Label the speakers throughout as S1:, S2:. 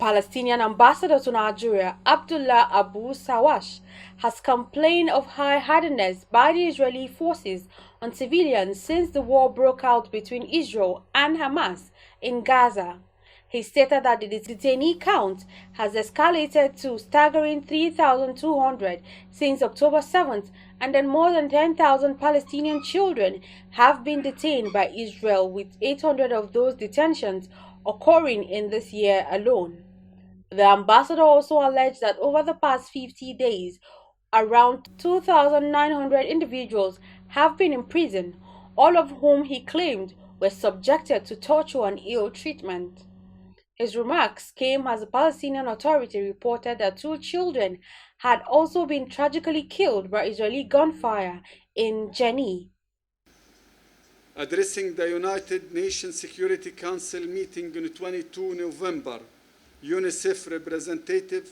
S1: Palestinian ambassador to Nigeria, Abdullah Abu Sawash, has complained of high-handedness by the Israeli forces on civilians since the war broke out between Israel and Hamas in Gaza. He stated that the detainee count has escalated to staggering 3,200 since October 7th, and that more than 10,000 Palestinian children have been detained by Israel, with 800 of those detentions occurring in this year alone. The ambassador also alleged that over the past 50 days, around 2,900 individuals have been imprisoned, all of whom he claimed were subjected to torture and ill treatment. His remarks came as the Palestinian Authority reported that 2 children had also been tragically killed by Israeli gunfire in Jenin.
S2: Addressing the United Nations Security Council meeting on 22 November, UNICEF representative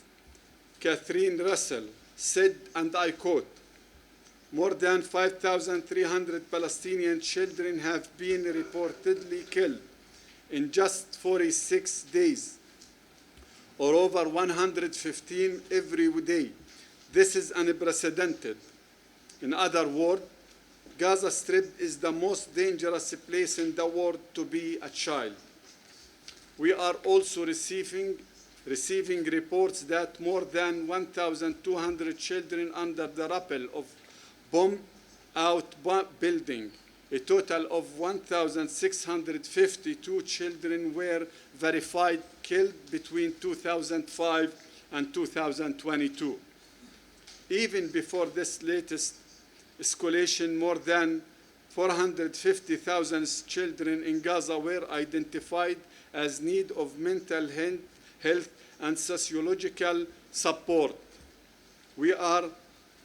S2: Catherine Russell said, and I quote, "More than 5,300 Palestinian children have been reportedly killed in just 46 days, or over 115 every day. This is unprecedented. In other words, Gaza Strip is the most dangerous place in the world to be a child. We are also receiving reports that more than 1,200 children under the rubble of bombed-out building. A total of 1,652 children were verified killed between 2005 and 2022. Even before this latest escalation, more than 450,000 children in Gaza were identified as in need of mental health and sociological support. We are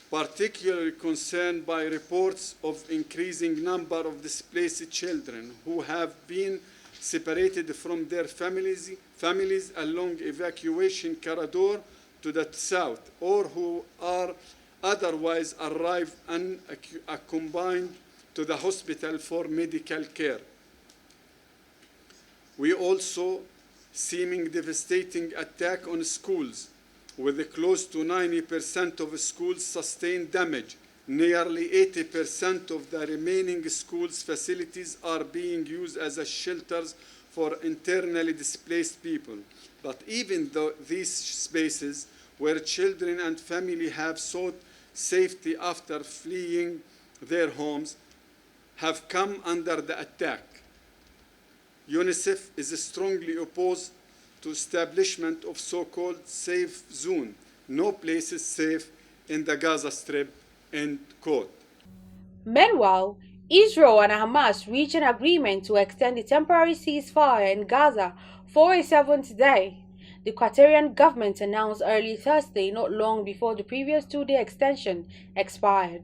S2: particularly concerned by reports of increasing number of displaced children who have been separated from their families along evacuation corridor to the south, or who are otherwise arrived unaccompanied to the hospital for medical care. We also seeming devastating attack on schools, with close to 90% of schools sustained damage. Nearly 80% of the remaining schools' facilities are being used as shelters for internally displaced people. But even though these spaces where children and families have sought safety after fleeing their homes have come under the attack. UNICEF is strongly opposed to establishment of so-called safe zone. No place is safe in the Gaza Strip, end quote.
S1: Meanwhile, Israel and Hamas reached an agreement to extend the temporary ceasefire in Gaza for a 7th day. The Qatarian government announced early Thursday, not long before the previous 2-day extension expired.